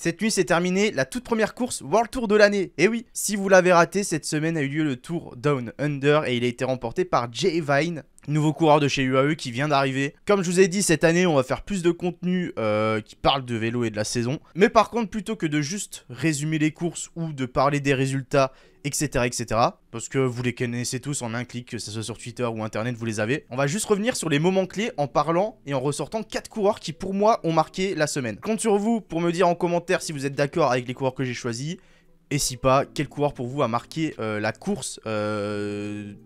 Cette nuit s'est terminée la toute première course World Tour de l'année. Et oui, si vous l'avez raté, cette semaine a eu lieu le Tour Down Under et il a été remporté par Jay Vine, nouveau coureur de chez UAE qui vient d'arriver. Comme je vous ai dit, cette année, on va faire plus de contenu qui parle de vélo et de la saison. Mais par contre, plutôt que de juste résumer les courses ou de parler des résultats, etc., parce que vous les connaissez tous en un clic, que ce soit sur Twitter ou Internet, vous les avez. On va juste revenir sur les moments clés en parlant et en ressortant 4 coureurs qui, pour moi, ont marqué la semaine. Compte sur vous pour me dire en commentaire si vous êtes d'accord avec les coureurs que j'ai choisis. Et si pas, quel coureur pour vous a marqué la course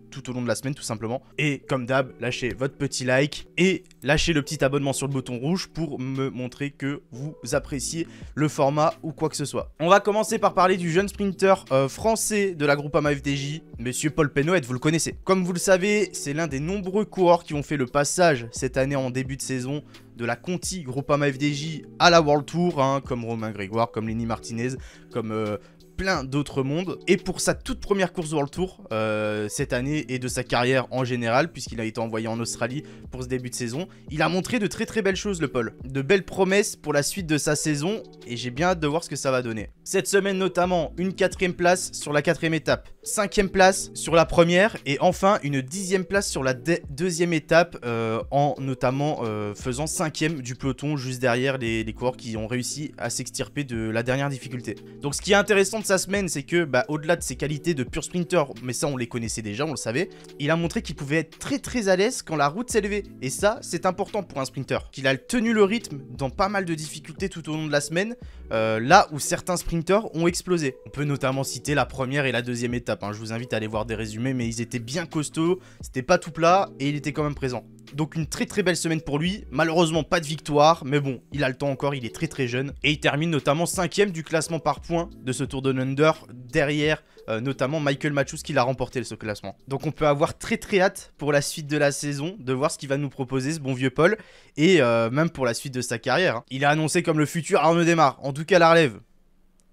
tout au long de la semaine tout simplement. Et comme d'hab, lâchez votre petit like et lâchez le petit abonnement sur le bouton rouge pour me montrer que vous appréciez le format ou quoi que ce soit. On va commencer par parler du jeune sprinter français de la Groupama FDJ, Monsieur Paul Pénoët, vous le connaissez. Comme vous le savez, c'est l'un des nombreux coureurs qui ont fait le passage cette année en début de saison de la Conti Groupama FDJ à la World Tour, hein, comme Romain Grégoire, comme Lenny Martinez, comme plein d'autres mondes. Et pour sa toute première course World Tour cette année et de sa carrière en général, puisqu'il a été envoyé en Australie pour ce début de saison, il a montré de très belles choses le Paul. De belles promesses pour la suite de sa saison et j'ai bien hâte de voir ce que ça va donner. Cette semaine notamment, une 4ème place sur la 4ème étape, 5ème place sur la première et enfin une 10ème place sur la 2ème étape en notamment faisant 5ème du peloton juste derrière les coureurs qui ont réussi à s'extirper de la dernière difficulté. Donc ce qui est intéressant de sa semaine, c'est que au-delà de ses qualités de pur sprinter, mais ça on les connaissait déjà, on le savait, il a montré qu'il pouvait être très à l'aise quand la route s'élevait. Et ça, c'est important pour un sprinter. Qu'il a tenu le rythme dans pas mal de difficultés tout au long de la semaine, là où certains sprinters ont explosé. On peut notamment citer la première et la 2ème étape, hein. Je vous invite à aller voir des résumés, mais ils étaient bien costauds, c'était pas tout plat et il était quand même présent. Donc une très belle semaine pour lui, malheureusement pas de victoire, mais bon, il a le temps encore, il est très jeune. Et il termine notamment 5ème du classement par points de ce Tour de Under, derrière notamment Michael Matthews qui l'a remporté ce classement. Donc on peut avoir très hâte pour la suite de la saison, de voir ce qu'il va nous proposer ce bon vieux Paul, et même pour la suite de sa carrière. Hein. Il a annoncé comme le futur Arnaud Démare, en tout cas la relève.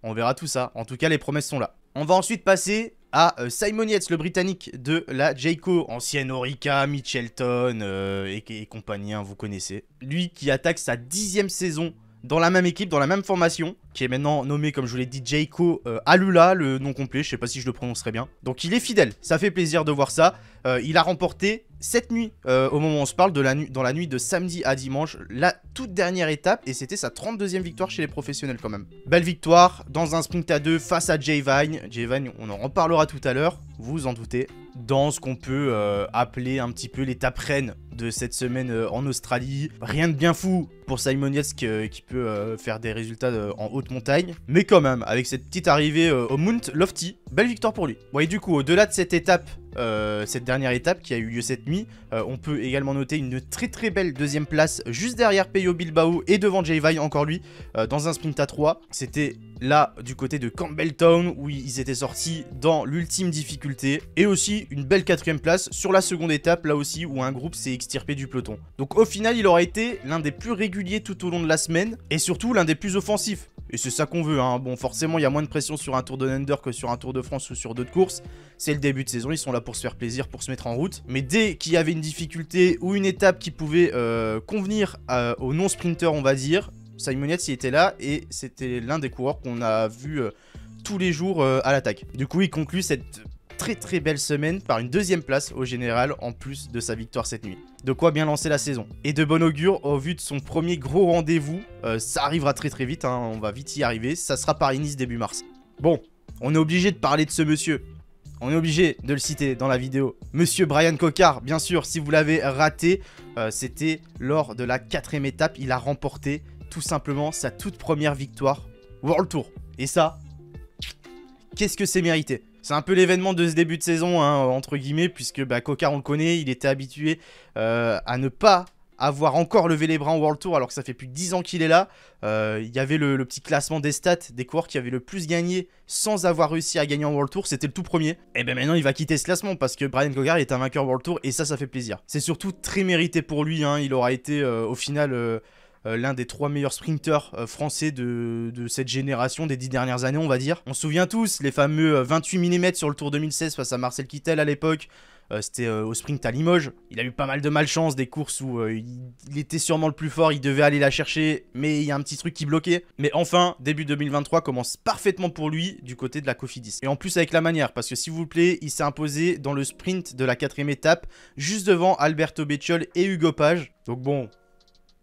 On verra tout ça, en tout cas les promesses sont là. On va ensuite passer à Simon Yates, le britannique de la Jayco, ancienne Orica, Mitchelton et compagnie, hein, vous connaissez. Lui qui attaque sa 10ème saison dans la même équipe, dans la même formation, qui est maintenant nommé, comme je vous l'ai dit, Jayco Alula, le nom complet, je sais pas si je le prononcerai bien. Donc il est fidèle, ça fait plaisir de voir ça. Il a remporté cette nuit, au moment où on se parle, dans la nuit de samedi à dimanche, la toute dernière étape, et c'était sa 32e victoire chez les professionnels quand même. Belle victoire, dans un sprint à 2 face à Jay Vine. Jay Vine, on en reparlera tout à l'heure, vous en doutez. Dans ce qu'on peut appeler un petit peu l'étape reine de cette semaine en Australie. Rien de bien fou pour Simon Yates qui peut faire des résultats en haute montagne. Mais quand même, avec cette petite arrivée au Mount Lofty, belle victoire pour lui. Bon, et du coup, au-delà de cette étape, cette dernière étape qui a eu lieu cette nuit, on peut également noter une très belle 2ème place juste derrière Peyo Bilbao et devant Jay Vine encore lui dans un sprint à 3. C'était là du côté de Campbelltown où ils étaient sortis dans l'ultime difficulté, et aussi une belle 4ème place sur la seconde étape là aussi où un groupe s'est extirpé du peloton. Donc au final il aura été l'un des plus réguliers tout au long de la semaine et surtout l'un des plus offensifs. Et c'est ça qu'on veut, hein. Bon, forcément, il y a moins de pression sur un Tour de Under que sur un Tour de France ou sur d'autres courses. C'est le début de saison, ils sont là pour se faire plaisir, pour se mettre en route. Mais dès qu'il y avait une difficulté ou une étape qui pouvait convenir aux non-sprinters, on va dire, Simon Yates y était là et c'était l'un des coureurs qu'on a vu tous les jours à l'attaque. Du coup, il conclut cette très belle semaine par une 2ème place au général en plus de sa victoire cette nuit. De quoi bien lancer la saison. Et de bon augure au vu de son premier gros rendez-vous. Ça arrivera très vite, hein, on va vite y arriver. Ça sera Paris-Nice début mars. Bon, on est obligé de parler de ce monsieur. On est obligé de le citer dans la vidéo. Monsieur Bryan Coquard, bien sûr, si vous l'avez raté, c'était lors de la 4ème étape. Il a remporté tout simplement sa toute première victoire World Tour. Et ça, qu'est-ce que c'est mérité? C'est un peu l'événement de ce début de saison, hein, entre guillemets, puisque Coquard, on le connaît, il était habitué à ne pas avoir encore levé les bras en World Tour, alors que ça fait plus de 10 ans qu'il est là. Il y avait le petit classement des stats des coureurs qui avaient le plus gagné sans avoir réussi à gagner en World Tour, c'était le tout premier. Et bien maintenant, il va quitter ce classement parce que Bryan Coquard est un vainqueur World Tour et ça fait plaisir. C'est surtout très mérité pour lui, hein, il aura été au final... l'un des 3 meilleurs sprinters français de cette génération des 10 dernières années, on va dire. On se souvient tous, les fameux 28 mm sur le Tour 2016 face à Marcel Kittel à l'époque, C'était au sprint à Limoges. Il a eu pas mal de malchance, des courses où il était sûrement le plus fort, il devait aller la chercher, mais il y a un petit truc qui bloquait. Mais enfin, début 2023 commence parfaitement pour lui du côté de la Cofidis. Et en plus avec la manière, parce que s'il vous plaît, il s'est imposé dans le sprint de la 4ème étape, juste devant Alberto Becciol et Hugo Page. Donc bon,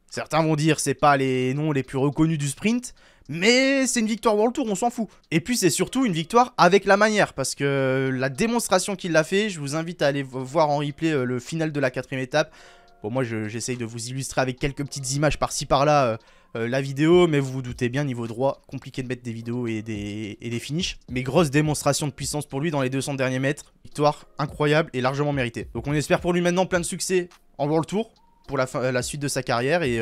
certains vont dire c'est pas les noms les plus reconnus du sprint, mais c'est une victoire World Tour, on s'en fout. Et puis c'est surtout une victoire avec la manière, parce que la démonstration qu'il a fait, je vous invite à aller voir en replay le final de la 4ème étape. Bon, moi j'essaye de vous illustrer avec quelques petites images par-ci par-là la vidéo, mais vous vous doutez bien, niveau droit, compliqué de mettre des vidéos et des finishes. Mais grosse démonstration de puissance pour lui dans les 200 derniers mètres. Victoire incroyable et largement méritée. Donc on espère pour lui maintenant plein de succès en World Tour pour la suite de sa carrière et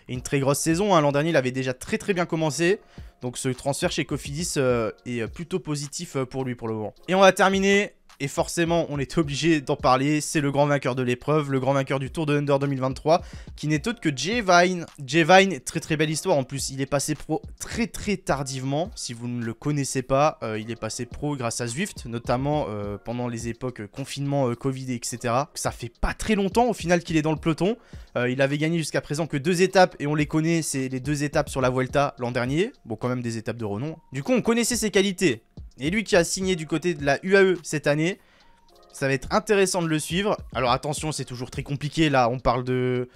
une très grosse saison. Hein. L'an dernier, il avait déjà très bien commencé. Donc ce transfert chez Cofidis est plutôt positif pour lui pour le moment. Et on va terminer. Et forcément, on est obligé d'en parler, c'est le grand vainqueur de l'épreuve, le grand vainqueur du Tour de Under 2023, qui n'est autre que Jay Vine. Jay Vine, très belle histoire, en plus, il est passé pro très tardivement, si vous ne le connaissez pas, il est passé pro grâce à Zwift, notamment pendant les époques confinement, Covid, etc. Ça fait pas très longtemps, au final, qu'il est dans le peloton. Il avait gagné jusqu'à présent que 2 étapes, et on les connaît, c'est les 2 étapes sur la Vuelta l'an dernier, bon, quand même des étapes de renom. Du coup, on connaissait ses qualités. Et lui qui a signé du côté de la UAE cette année, ça va être intéressant de le suivre. Alors attention, c'est toujours très compliqué. Là, on parle de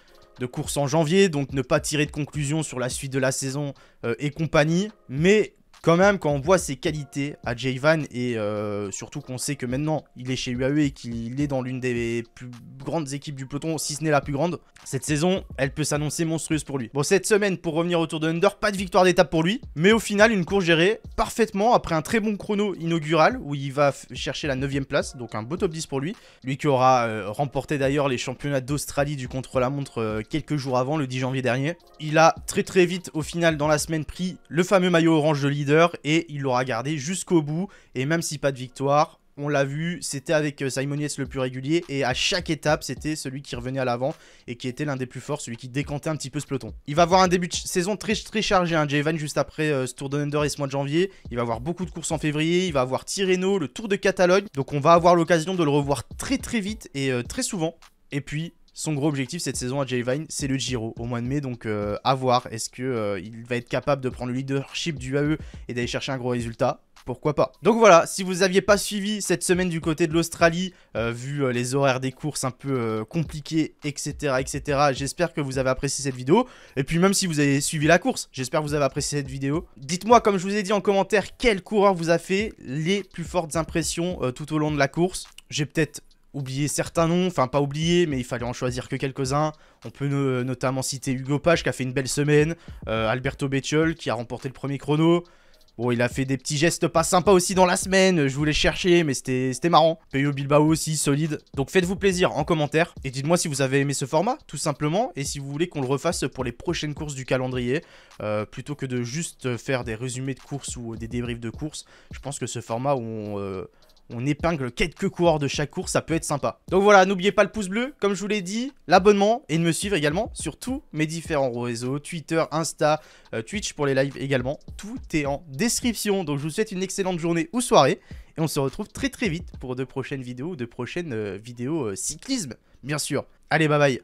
course en janvier, donc ne pas tirer de conclusion sur la suite de la saison et compagnie. Mais quand même, quand on voit ses qualités à Jay Vine et surtout qu'on sait que maintenant il est chez UAE et qu'il est dans l'une des plus grandes équipes du peloton, si ce n'est la plus grande, cette saison, elle peut s'annoncer monstrueuse pour lui. Bon, cette semaine, pour revenir au Tour de Under, pas de victoire d'étape pour lui, mais au final, une course gérée parfaitement après un très bon chrono inaugural où il va chercher la 9ème place, donc un beau top 10 pour lui. Lui qui aura remporté d'ailleurs les championnats d'Australie du contre-la-montre quelques jours avant, le 10 janvier dernier. Il a très vite, au final, dans la semaine, pris le fameux maillot orange de leader et il l'aura gardé jusqu'au bout. Et même si pas de victoire, on l'a vu, c'était avec Simon Yates le plus régulier et à chaque étape, c'était celui qui revenait à l'avant et qui était l'un des plus forts, celui qui décantait un petit peu ce peloton. Il va avoir un début de saison très chargé, hein, Jay Vine, juste après ce Tour de Under et ce mois de janvier. Il va avoir beaucoup de courses en février, il va avoir Tirreno, le Tour de Catalogne. Donc on va avoir l'occasion de le revoir très vite et très souvent. Et puis, son gros objectif cette saison à Jay Vine, c'est le Giro au mois de mai, donc à voir. Est-ce qu'il va être capable de prendre le leadership du UAE et d'aller chercher un gros résultat? Pourquoi pas. Donc voilà, si vous n'aviez pas suivi cette semaine du côté de l'Australie, vu les horaires des courses un peu compliqués, etc., j'espère que vous avez apprécié cette vidéo. Et puis même si vous avez suivi la course, j'espère que vous avez apprécié cette vidéo. Dites-moi, comme je vous ai dit en commentaire, quel coureur vous a fait les plus fortes impressions tout au long de la course. J'ai peut-être oublié certains noms, enfin pas oublié, mais il fallait en choisir que quelques-uns. On peut notamment citer Hugo Page qui a fait une belle semaine, Alberto Becciol qui a remporté le premier chrono. Bon, il a fait des petits gestes pas sympas aussi dans la semaine, je voulais chercher, mais c'était marrant. Pello Bilbao aussi, solide. Donc faites-vous plaisir en commentaire, et dites-moi si vous avez aimé ce format, tout simplement, et si vous voulez qu'on le refasse pour les prochaines courses du calendrier, plutôt que de juste faire des résumés de courses ou des débriefs de courses. Je pense que ce format où on épingle quelques coureurs de chaque course, ça peut être sympa. Donc voilà, n'oubliez pas le pouce bleu, comme je vous l'ai dit, l'abonnement et de me suivre également sur tous mes différents réseaux, Twitter, Insta, Twitch pour les lives également. Tout est en description, donc je vous souhaite une excellente journée ou soirée. Et on se retrouve très vite pour de prochaines vidéos, cyclisme, bien sûr. Allez, bye bye.